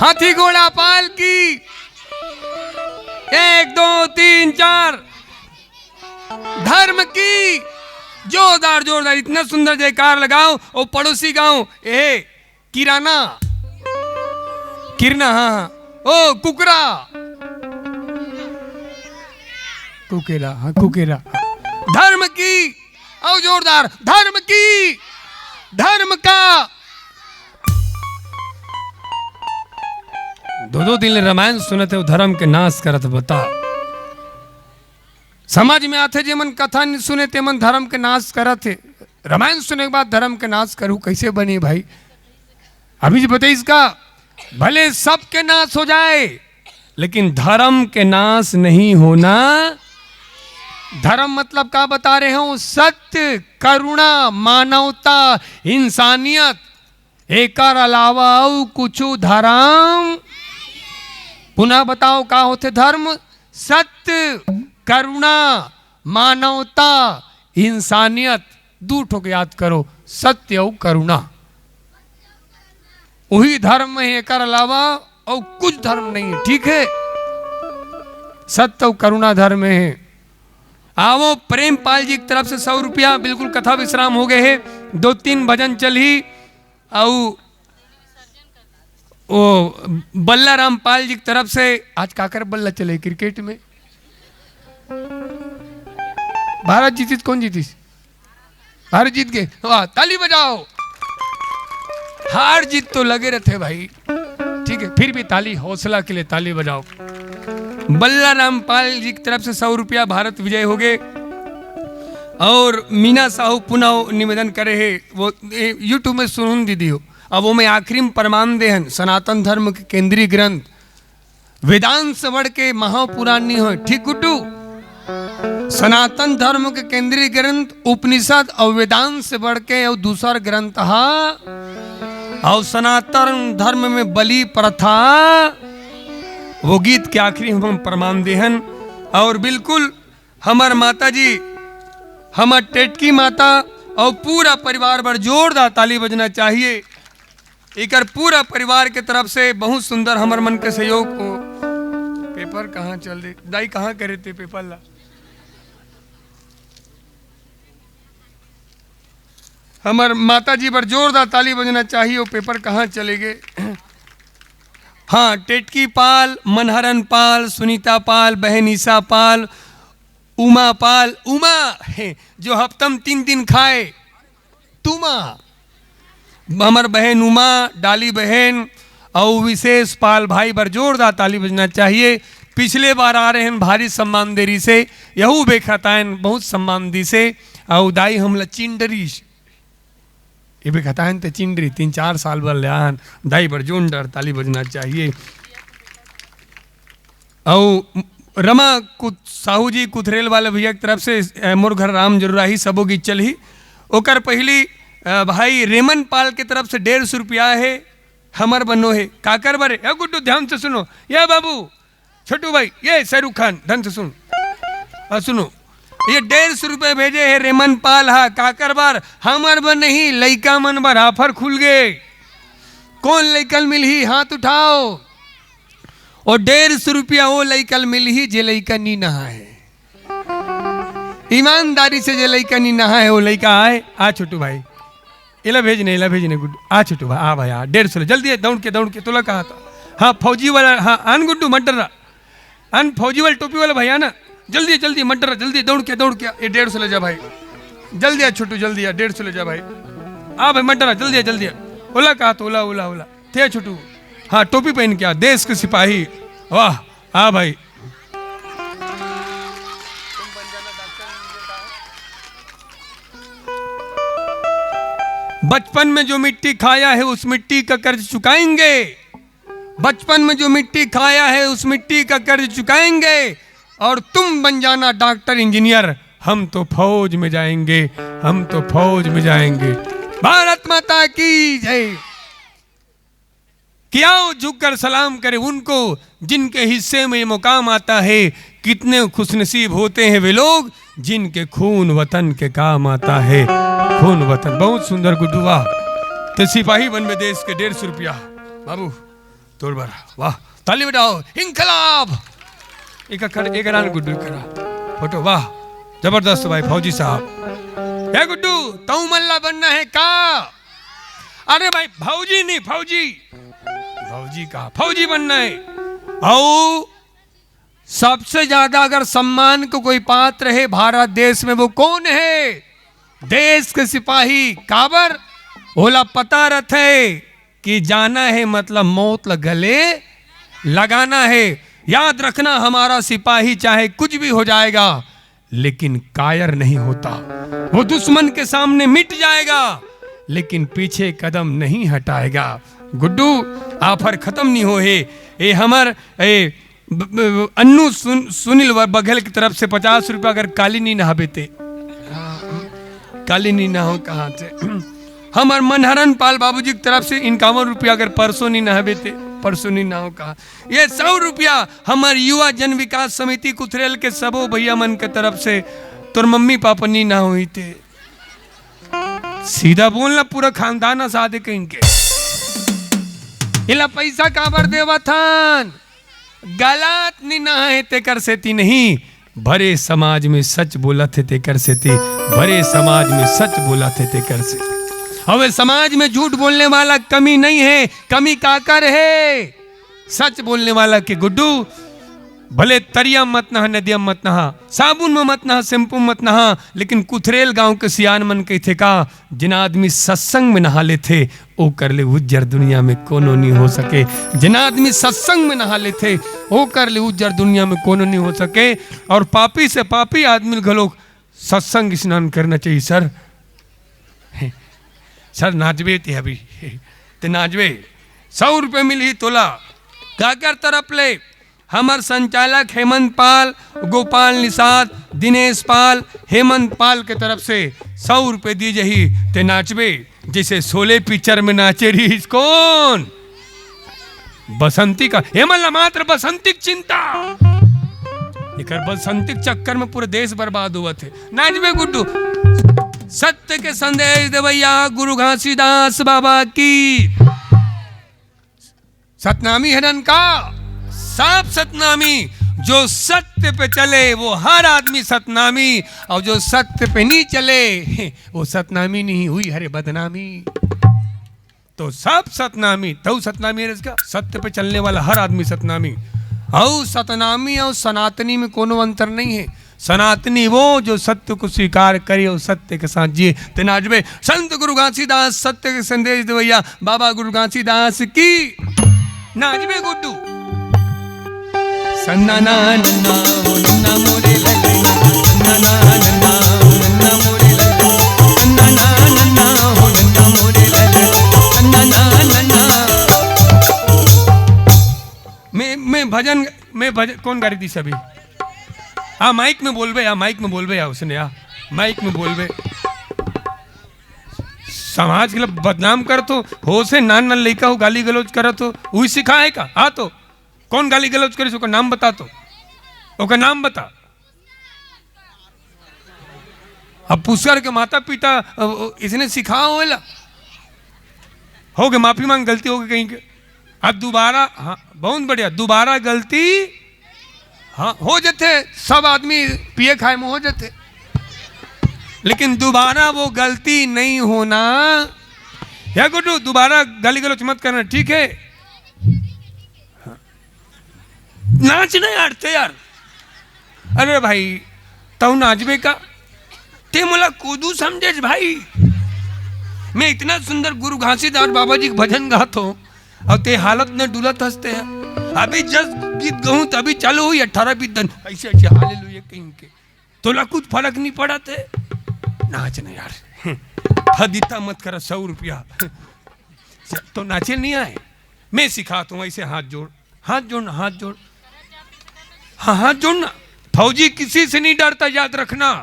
हाथी घोड़ा पाल की 1 2 3 4 धर्म की जोरदार जोरदार इतना सुंदर जयकार लगाओ। और पड़ोसी गांव ए किराना किरना हाँ ओ कुकरा कुकेला हाँ कुकेला धर्म की और जोरदार धर्म की धर्म का 2 दिन रामायण सुनते हो धर्म के नाश करत बता। समाज में आते जे मन कथा नहीं सुने ते मन धर्म के नाश करत है। रामायण सुने के बाद धर्म के नाश करूं कैसे बनी भाई? अभी जो बताइए इसका भले सबके नाश हो जाए लेकिन धर्म के नाश नहीं होना। धर्म मतलब क्या बता रहे हूं? सत्य, करुणा, मानवता, इंसानियत एकर अलावा कुछ धर्म। पुनः बताओ क्या होते धर्म? सत्य, करुणा, मानवता, इंसानियत। 2 ठोक याद करो, सत्य और करुणा, वही धर्म है। एकर अलावा और कुछ धर्म नहीं है। ठीक है, सत्य और करुणा धर्म है। आओ प्रेमपाल जी की तरफ से 100 रुपया। बिल्कुल कथा विश्राम हो गए है, 2-3 भजन चल ही। और वो बल्ला रामपाल जी की तरफ से आज काकर बल्ला चले क्रिकेट में। भारत जीती कौन जीती? भारत जीत गए, वाह ताली बजाओ। हार जीत तो लगे रहते भाई, ठीक है, फिर भी ताली, हौसला के लिए ताली बजाओ। बल्ला रामपाल जी की तरफ से 100 रुपया भारत विजय हो गए। और मीना साहू पुनः निवेदन करे है, वो यूट्यूब में सुन दीदी हो। अब वो में आखिरी में प्रमाण दे हन सनातन धर्म के केंद्रीय ग्रंथ वेदांत से बढ़ के महापुराण नहीं हो। ठीक गुड्डू? सनातन धर्म के केंद्रीय ग्रंथ उपनिषद और वेदांत से बढ़ के और दूसरा ग्रंथ हा। और सनातन धर्म में बलि प्रथा, वो गीत के आखिरी हम प्रमाण देहन। और बिल्कुल हमार माता जी, हमार टेटकी माता और पूरा परिवार पर जोरदार ताली बजना चाहिए। एक पूरा परिवार के तरफ से बहुत सुंदर हमार मन के सहयोग को। पेपर कहाँ चल रहे दाई, कहाँ करे थे पेपर ला? हमार माता जी पर जोरदार ताली बजना चाहिए। वो पेपर कहाँ चले गए? हाँ, टेटकी पाल, मनहरन पाल, सुनीता पाल, बहन ईसा पाल, उमा पाल, उमा है जो हफ्तम 3 दिन खाए, तुमा हमार बहन उमा, डाली बहन और विशेष पाल भाई पर जोरदार ताली बजना चाहिए। पिछले बार आ रहे हैं भारी सम्मान देरी से, यहू बेखतायन बहुत सम्मान दी से। और दाई हमला चिंडरी ये बेखतायन ते चिंडरी 3-4 साल भर लियान दाई पर जोरदार ताली बजना चाहिए। और रमा साहू जी कुथरेल वाले भैया की तरफ से मोर घर राम जरूराही सबो की चल ही। ओकर पहली भाई रेमन पाल के तरफ से 150 रुपया है। हमर बनो है काकर बरे। गुड्डू ध्यान से सुनो, ये बाबू छोटू भाई, ये शाहरुख खान ध्यान से सुन, सुनो, ये 150 रुपये भेजे है रेमन पाल। हा काकर बार हमर बन नहीं, लइका मन बार ऑफर खुल गए। कौन लइकल मिल ही हाथ उठाओ। और 150 रुपया वो लइकल मिल ही जे लइका नी नहा है। ईमानदारी से जे लइका नी नहा है वो लइका आए। आ छोटू भाई इला भेजने गुड्डू, आ छोटू भाई, आ भाई, आ 150 जल्दी दौड़ के तोला कहा था। हाँ फौजी वाला, हाँ अन गुड्डू मटर अन फौजी वाला टोपी वाला भैया ना, जल्दी मटर जल्दी दौड़ के ये 150 ले जा भाई, जल्दी आ छोटू, जल्दी आ 150 ले जा भाई। आ भाई मटर जल्दी ओला कहा तो ओला थे छोटू। हाँ टोपी पहन के आ, देश के सिपाही, वाह। हाँ भाई बचपन में जो मिट्टी खाया है उस मिट्टी का कर्ज चुकाएंगे। बचपन में जो मिट्टी खाया है उस मिट्टी का कर्ज चुकाएंगे। और तुम बन जाना डॉक्टर इंजीनियर, हम तो फौज में जाएंगे, हम तो फौज में जाएंगे। भारत माता की जय। क्या झुककर सलाम करे उनको जिनके हिस्से में ये मुकाम आता है। कितने खुशनसीब होते हैं वे लोग जिनके खून वतन के काम आता है। खून वतन, बहुत सुंदर गुड्डू, वाह। तो सिपाही बन में देश के 150 रुपया बाबू, तोड़ बरा, वाह ताली बजाओ, इंकलाब। एक रान गुड्डू करा फोटो, वाह जबरदस्त भाई फौजी साहब। हे गुड्डू तू मल्ला बनना है का? अरे भाई फौजी नहीं, फौजी का फौजी बनना है। और सबसे ज्यादा अगर सम्मान को कोई पात्र है भारत देश में वो कौन है? देश के सिपाही। काबर ओला पता रहता है कि जाना है मतलब मौत गले लगाना है। याद रखना हमारा सिपाही चाहे कुछ भी हो जाएगा लेकिन कायर नहीं होता। वो दुश्मन के सामने मिट जाएगा लेकिन पीछे कदम नहीं हटाएगा। गुड्डू आफर खत्म नहीं हो है। ये हमार अन्नू सुनील बघेल की तरफ से 50 रुपया अगर काली नहीं नहाबेते, काली नहीं नहा कहाँ से। हमार मनहरन पाल बाबूजी की तरफ से 51 रुपया अगर परसों नहीं नहाबेते, परसों नहीं नहा कहा। ये 100 रुपया हमार युवा जन विकास समिति कुथरेल के सबो भैया मन के तरफ से तोर मम्मी पापा नहीं ना हुई थे। सीधा बोलना, पूरा खानदान आसादे के इनके इला पैसा काबर देवा थान। गलत नहीं ना है तेकर सेती नहीं, भरे समाज में सच बोला थे तेकर सेती, भरे समाज में सच बोला थे तेकर सेती। हवे समाज में झूठ बोलने वाला कमी नहीं है, कमी काकर है सच बोलने वाला के। गुड्डू भले तरिया मत नहा, नदिया मत नहा, साबुन में मत नहा, शैम्पू मत नहा, लेकिन कुथरेल गांव के सियान मन के थे का जिन आदमी सत्संग में नहा ले थे वो कर ले उज्जर दुनिया में कोनो नहीं हो सके। जिन आदमी सत्संग में नहा ले थे वो कर ले उज्जर दुनिया में कोनो नहीं हो सके। और पापी से पापी आदमी घलो सत्संग स्नान करना चाहिए। सर नाचबे थे अभी ते नाचबे 100 रुपये मिली तोला काकर तरफ ले। हमार संचालक हेमंत पाल, गोपाल निषाद, दिनेश पाल, हेमंत पाल के तरफ से 100 रुपये दी जही ते नाचबे जैसे शोले पिक्चर में नाचे रही। कौन? बसंती का हेमल मात्र बसंतिक चिंता, लेकर बसंतिक चक्कर में पूरे देश बर्बाद हुआ थे। नाचबे गुड्डू। सत्य के संदेश देवैया गुरु घासीदास बाबा की। सतनामी है का सब सतनामी। जो सत्य पे चले वो हर आदमी सतनामी, और जो सत्य पे नहीं चले वो सतनामी नहीं हुई, हरे बदनामी। तो सब सतनामी, तो सतनामी है इसका सत्य पे चलने वाला हर आदमी सतनामी। और सतनामी और सनातनी में कोनो अंतर नहीं है। सनातनी वो जो सत्य को स्वीकार करे और सत्य के साथ जिए। ते नाचबे संत गुरु घासीदास सत्य के संदेश देवैया बाबा गुरु घासीदास की। नाचबे गुड्डू। सन्ना ना नन्ना हो नन्ना मोरे लले, सन्ना ना नन्ना हो नन्ना मोरे लले, सन्ना ना नन्ना हो नन्ना मोरे लले, सन्ना ना नन्ना। मैं भजन कौन गा रही थी सभी? माइक में बोलबे, माइक में बोलबे, उसने माइक में बोलबे। समाज के लिए बदनाम कर तो हो से नान नान लड़का हो गाली गलौज कर तो वही सिखाए का। तो कौन गाली गलौज करे उसका नाम बता, तो उसका नाम बता। अब पुष्कर के माता पिता इसने सिखा होला हो गए, माफी मांग, गलती हो गई कहीं के। अब दोबारा, हाँ बहुत बढ़िया, दोबारा गलती हाँ हो जाते। सब आदमी पिए खाए में हो जाते, लेकिन दोबारा वो गलती नहीं होना। या गुड्डू दोबारा गाली गलौज मत करना, ठीक है? नाच नहीं आड़ते यार। अरे भाई तू नाचबे का ते मोला कूदू समझे भाई। मैं इतना सुंदर गुरु घासीदास बाबा जी भजन गाता हूँ और ते हालत में डुलत हंसते हैं। अभी जस्ट गीत गहूं तभी चालू हुई 18-20 दिन ऐसे ऐसे हालेलुया कहीं के, तोला कुछ फर्क नहीं पड़ा थे। नाच नहीं यार, फदीता मत कर। 100 रुपया तो नाचे नहीं आए। मैं सिखाता हूँ ऐसे हाथ जोड़, हाथ जोड़ना, हाथ जोड़, हाँ हाथ जोड़ना। फौजी किसी से नहीं डरता, याद रखना।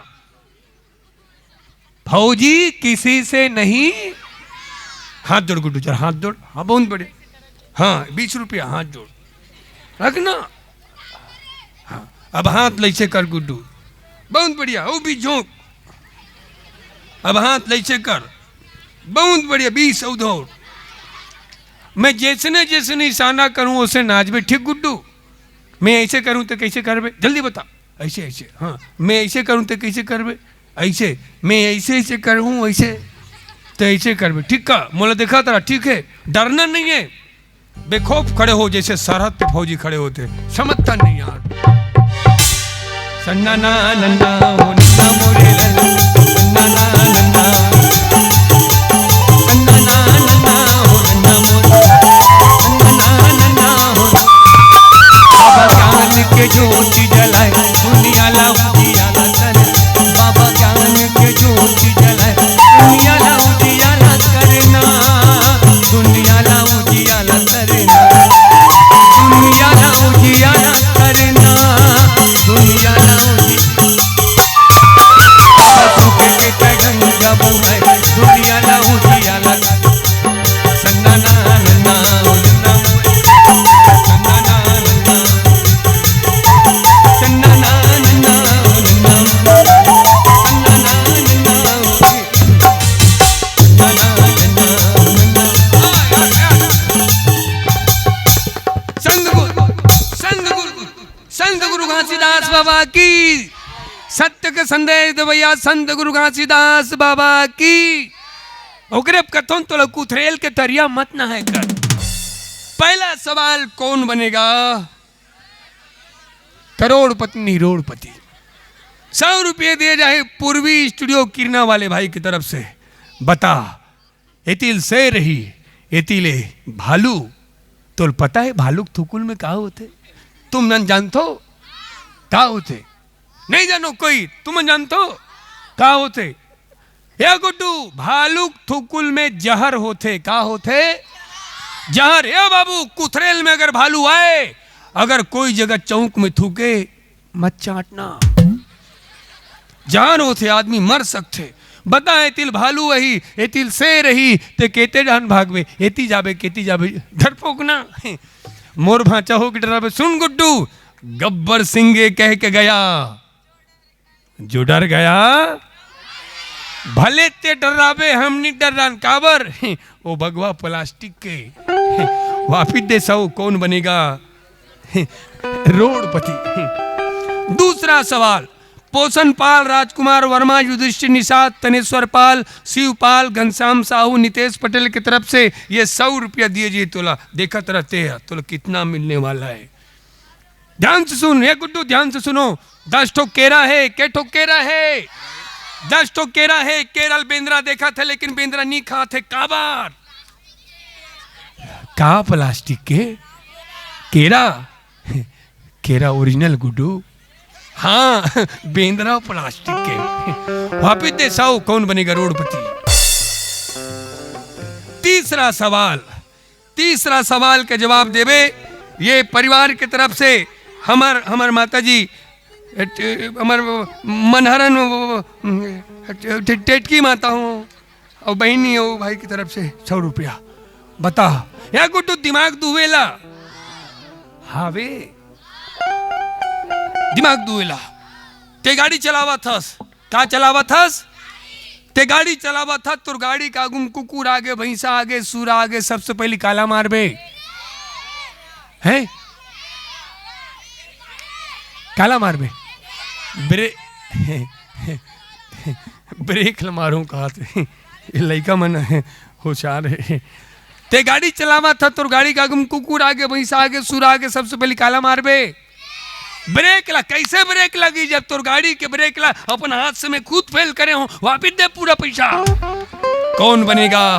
फौजी किसी से नहीं। हाथ जोड़ गुड्डू, चल हाथ जोड़। हाँ बहुत बड़े, हाँ 20 रुपया हाथ जोड़ रखना। हाँ अब हाथ लैसे कर गुड्डू, बहुत बढ़िया। वो भी झोंक, अब हाथ लैसे कर, बहुत बढ़िया। 20 उधर मैं जैसने जैसने इशारा करूं उसे नाचबे, ठीक गुड्डू? मैं ऐसे करूं तो कैसे करबे, जल्दी बता। ऐसे ऐसे, हाँ। मैं ऐसे करूं तो कैसे करबे, ऐसे। मैं ऐसे ऐसे करूं ऐसे तो ऐसे करबे, ठीक का? मोला देखा तारा, ठीक है? डरना नहीं है, बेखौफ खड़े हो जैसे सरहद पे फौजी खड़े होते। समझता नहीं यार। सन्ना ना नन्ना हो नन्ना मोरे लल्ला, सन्ना ना नन्ना, सन्ना ना नन्ना हो नन्ना मोरे, सन्ना ना नन्ना हो। बाबा ज्ञान के ज्योति जलाए दुनिया लाओ जियाला करे, बाबा ज्ञान के ज्योति जलाए दुनिया लाओ जियाला करना, दुनिया लाओ जियाला करना, दुनिया लाओ जियाला करना, दुनिया लाओ जी। सुख के तगन जब है दुनिया लाओ जियाला, सन्ना ना नन्ना हो नन्ना मोरे, सन्ना ना नन्ना, सन्ना ना नन्ना हो नन्ना मोरे, सन्ना ना नन्ना हो, सन्ना ना नन्ना हो नन्ना। संत गुरु घासीदास बाबा की, सत्य के संदेश दे भैया संत गुरु घासीदास बाबा की। ओकरे कथन तो कुथरेल के तरिया मत ना है कर। पहला सवाल कौन बनेगा? करोड़पति निरोड़पति। 100 रुपये दिए जाए पूर्वी स्टूडियो किरना वाले भाई की तरफ से। बता, एतिल से रही एतिले भालू, तो पता है भालू थुकुल में कहा होते? तुम न जानतो कहा होते? नहीं जानो कोई? तुम जानतो कहा होते? या गुड्डू, भालू थुकुल में जहर होते। कहा होते? जहर। या बाबू, कुथरेल में अगर भालू आए, अगर कोई जगह चौक में थूके, मत चाटना, जहर होते, आदमी मर सकते। बता, एतिल भालू वही एतिल से रही ते केते जान भागवे, एती जाबे केती जाबे, डरपोक ना मोर भाचा हो के डरावे। सुन गुड्डू, गब्बर सिंह कह के गया, जो डर गया भले ते डरावे, हम नहीं डरान। काबर? वो भगवा प्लास्टिक के वापिस दे सौ कौन बनेगा? रोडपति। दूसरा सवाल, पोषण पाल, राजकुमार वर्मा, युधिष्ठिर निषाद, तनेश्वर पाल, शिवपाल, घनश्याम साहू, नितेश पटेल की तरफ से ये 100 रुपया दिए जी। तोला देखत रहते हैं तोला कितना मिलने वाला है। ध्यान से सुन, ये गुड्डू ध्यान से सुनो। 10 ठो केरा है। के ठो केरा है? 10 ठो केरा है। केरल बेंद्रा देखा था, लेकिन बेंद्रा नहीं खा थे। काबार का प्लास्टिक के केरा, केरा ओरिजिनल गुड्डू। हाँ, बेंद्रा प्लास्टिक के। वापिस दे 100 कौन बनेगा रोडपति? तीसरा सवाल के जवाब देवे ये परिवार की तरफ से हमार माता जी, हमार मनहरन टेटकी माता हूँ और बहनी हो भाई की तरफ से 100 रुपया। बता, या गुड्डू दिमाग दुवेला? हाँ वे, दिमाग दुवेला। ते गाड़ी चलावा थस, का चलावा थस? ते गाड़ी चलावा था, तुर गाड़ी का गुम कुकुर आगे, भैंसा आगे, सूरा आगे, सबसे पहले काला मारबे है? काला मारबे, ब्रेक मारूं कहा थे, लड़का मन होशियार है। ते गाड़ी चलावा था, तुर गाड़ी का गुम कुकुर आगे, भैंसा आगे, सूरा आगे, सबसे पहले काला मारबे। ब्रेक ला, कैसे ब्रेक लगी? जब तोर गाड़ी के ब्रेक ला अपन हाथ से मैं खुद फेल करे हूं, वापिस दे पूरा पैसा। कौन बनेगा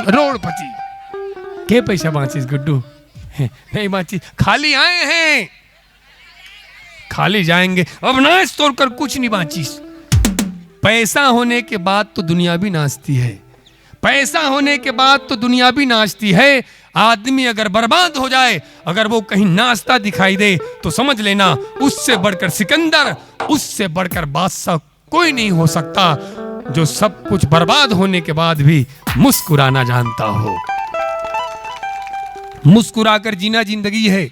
रोडपति? के पैसा बांचिस गुड्डू? नहीं बांची, खाली आए हैं, खाली जाएंगे। अब नाच तोड़कर कुछ नहीं बांचिस। पैसा होने के बाद तो दुनिया भी नाचती है, पैसा होने के बाद तो दुनिया भी नाचती है। आदमी अगर बर्बाद हो जाए, अगर वो कहीं नाचता दिखाई दे, तो समझ लेना उससे बढ़कर सिकंदर, उससे बढ़कर बादशाह कोई नहीं हो सकता, जो सब कुछ बर्बाद होने के बाद भी मुस्कुराना जानता हो। मुस्कुराकर जीना जिंदगी है,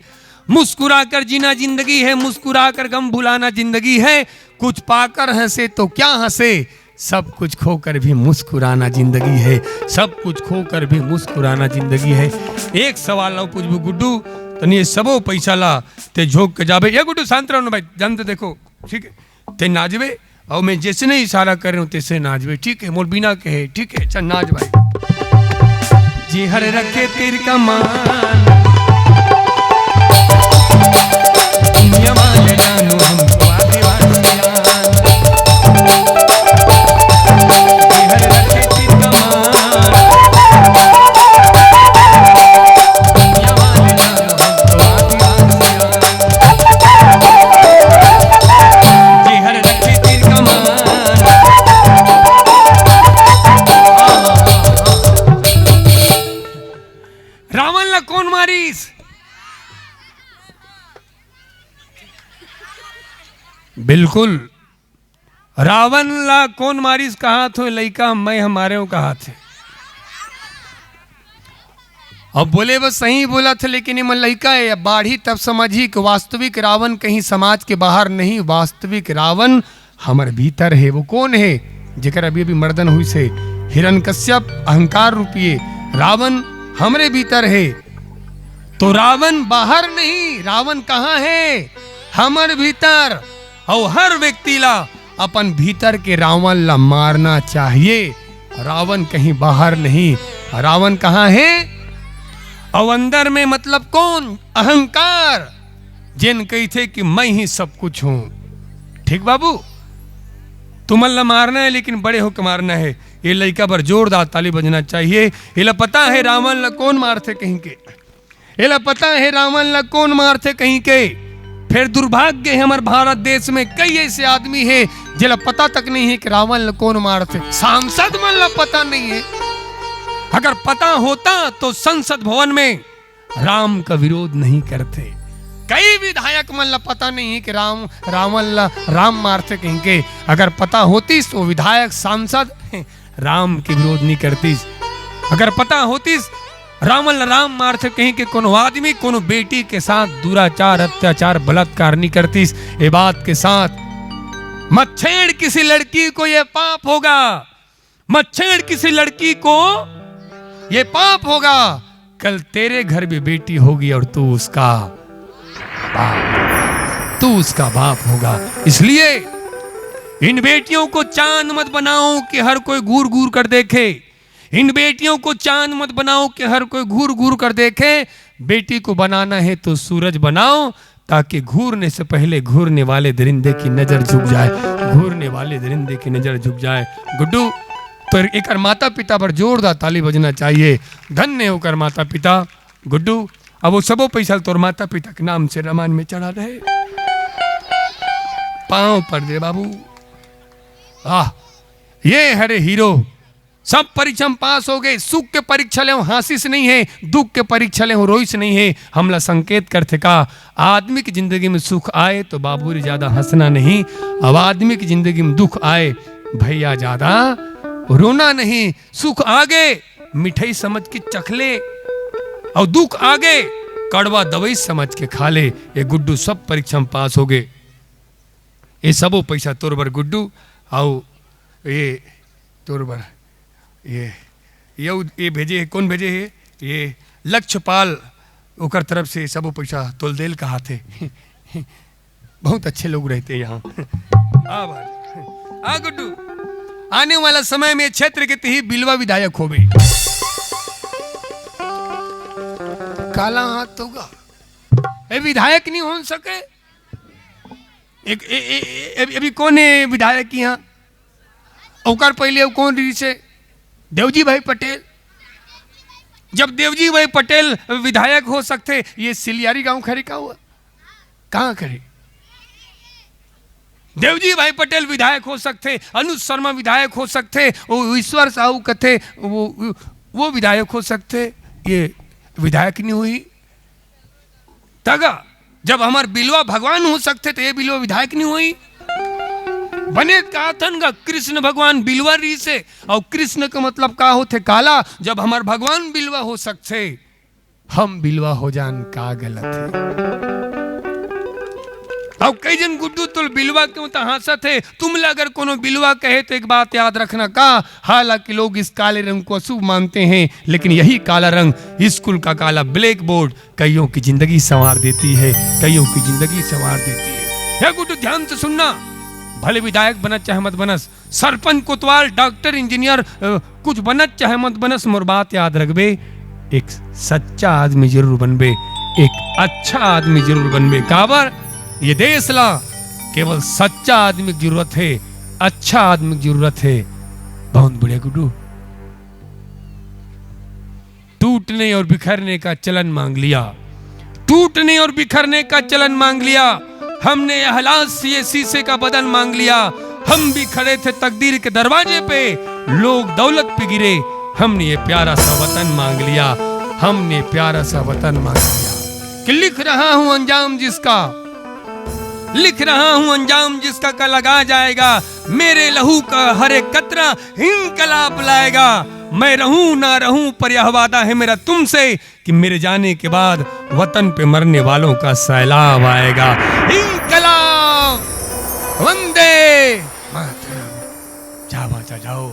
मुस्कुराकर जीना जिंदगी है, मुस्कुराकर गम भुलाना जिंदगी है। कुछ पाकर हंसे तो क्या हंसे, सब कुछ खोकर भी मुस्कुराना जिंदगी है, सब कुछ खोकर भी मुस्कुराना जिंदगी है। एक सवाल ला पूछ गुड्डू, तनी सबो पैसा ला ते झोंक के जाबे। ये गुड्डू शांत रहो भाई, जानते देखो ठीक है, ते नाचबे और मैं जैसे नहीं इशारा कर रहा हूँ तैसे नाचबे, ठीक है? मोर बिना कहे, ठीक है? चल नाच भाई। जी हर रखे तीर का मान, दुनिया मान जानो हमको आदिवासियान। जी हर रखे तीर का मान, दुनिया मान जानो हमको आदिवासियान। जी हर रखे तीर का मान। रावण ला कौन मारीस? बिल्कुल, रावण ला कौन मारीस कहा तो लइका मैं हमारे कहा थे। अब बोले बस सही बोला था, लेकिन ये लइका है बाढ़ी तब समझी कि वास्तविक रावण कहीं समाज के बाहर नहीं, वास्तविक रावण हमारे भीतर है। वो कौन है? जेकर अभी अभी मर्दन हुई से हिरण्यकश्यप अहंकार रूपीय रावण हमरे भीतर है। तो रावण बाहर नहीं, रावण कहाँ है? हमर भीतर। और हर व्यक्ति ला अपन भीतर के रावण ला मारना चाहिए। रावण कहीं बाहर नहीं, रावण कहाँ है? और अंदर में मतलब कौन? अहंकार, जिन कही थे कि मैं ही सब कुछ हूं। ठीक बाबू, तुमन ला मारना है लेकिन बड़े होकर मारना है। ये लड़का पर जोरदार ताली बजना चाहिए। ये पता है रावण ला कौन मारते कहीं के, ये पता है रावण ला कौन मारते कहीं के। फिर दुर्भाग्य है हमारे भारत देश में कई ऐसे आदमी है जिला पता तक नहीं है कि रावण ला कौन मारते। सांसद मन ला पता नहीं है। अगर पता होता तो संसद भवन में राम का विरोध नहीं करते। कई विधायक मन ला पता नहीं है कि रावण ला राम मारते कहीं के। अगर पता होती तो विधायक सांसद राम के विरोध नहीं करती। अगर पता होती रावण ला राम मारते कहीं के कोनो आदमी कोनो बेटी के साथ दुराचार अत्याचार बलात्कार नहीं करती। ये बात के साथ मत छेड़ किसी लड़की को, ये पाप होगा। मत छेड़ किसी लड़की को, ये पाप होगा। कल तेरे घर भी बेटी होगी और तू उसका बाप होगा। इसलिए इन बेटियों को चांद मत बनाओ कि हर कोई घूर घूर कर देखे। इन बेटियों को चांद मत बनाओ कि हर कोई घूर घूर कर देखे। बेटी को बनाना है तो सूरज बनाओ, ताकि घूरने से पहले घूरने वाले दरिंदे की नजर झुक जाए, घूरने वाले दरिंदे की नजर झुक जाए। गुड्डू, तो एक माता पिता पर जोरदार ताली बजना चाहिए। धन्य होकर माता पिता। गुड्डू, अब वो सबो पैसा तोर माता पिता के नाम से रामायण में चढ़ा रहे। पांव पर दे बाबू। ये हरे हीरो सब परीक्षा में पास हो गए। सुख के परीक्षा ले हासिस नहीं है, दुख के परीक्षा ले रोइस नहीं है। हमला संकेत करते का आदमी की जिंदगी में सुख आए तो बाबू रे ज्यादा हंसना नहीं। अब आदमी की जिंदगी में दुख आए भैया ज्यादा रोना नहीं। सुख आगे मिठाई समझ के चख ले और दुख आगे कड़वा दवाई समझ के खा ले। ये गुड्डू सब परीक्षा में पास हो गए। ये सबो पैसा तोर बर गुड्डू। आओ ये तोर बर ये भेजे है। कौन भेजे है? ये लक्ष्यपाल ओकर तरफ से सबो पैसा तोल देल कहा थे। बहुत अच्छे लोग रहते हैं यहाँ। आ गुड्डू, आने वाला समय में क्षेत्र के ही बिलवा विधायक हो गए। काला हाथ होगा, ये विधायक नहीं हो सके। अभी कौन है विधायक यहाँ? ओकर पहले कौन रही से? देवजी भाई पटेल। जब देवजी भाई पटेल विधायक हो सकते, ये सिलियारी गांव खरे का हुआ? कहां खरे? देवजी भाई पटेल विधायक हो सकते, अनुज शर्मा विधायक हो सकते, वो ईश्वर साहू कथे वो विधायक हो सकते। ये विधायक नहीं हुई तगा। जब हमारे बिलवा भगवान हो सकते तो ये बिलवा विधायक नहीं हुई। बने काथन का कृष्ण भगवान बिलवा री से, और कृष्ण का मतलब का होते काला। जब हमारे भगवान बिलवा हो सकते, हम बिलवा हो जान का गलत है। अब कई जन गुड्डू तुल बिलवा क्यों तो हंसत है। तुमला अगर कोनो बिलवा कहे तो एक बात याद रखना का, हालांकि लोग इस काले रंग को अशुभ मानते हैं, लेकिन यही काला रंग, स्कूल का काला ब्लैक बोर्ड कईयों की जिंदगी संवार देती है, कईयों की जिंदगी संवार देती है। या गुड्डू ध्यान से सुनना, भले विधायक बनत चाहे मत बनस, सरपंच कोतवाल डॉक्टर इंजीनियर कुछ बनत चाहे मत बनस, मोर बात याद रखबे, एक सच्चा आदमी जरूर बनबे, एक अच्छा आदमी जरूर बनबे। काबर ये देश ला केवल सच्चा आदमी की जरूरत है, अच्छा आदमी की जरूरत है। बहुत बढ़िया गुड्डू। टूटने और बिखरने का चलन मांग लिया, टूटने और बिखरने का चलन मांग लिया, हमने हालात से ये शीशे का बदन मांग लिया। हम भी खड़े थे तकदीर के दरवाजे पे, लोग दौलत पे गिरे, हमने ये प्यारा सा वतन मांग लिया, हमने प्यारा सा वतन मांग लिया। कि लिख रहा हूं अंजाम जिसका, लिख रहा हूं अंजाम जिसका का लगा जाएगा, मेरे लहू का हर एक कतरा इंकलाब लाएगा। मैं रहूं ना रहूं पर यह वादा है मेरा तुमसे कि मेरे जाने के बाद वतन पे मरने वालों का सैलाब आएगा। इंकलाब, वंदे मातरम। जाओ बाचा जाओ।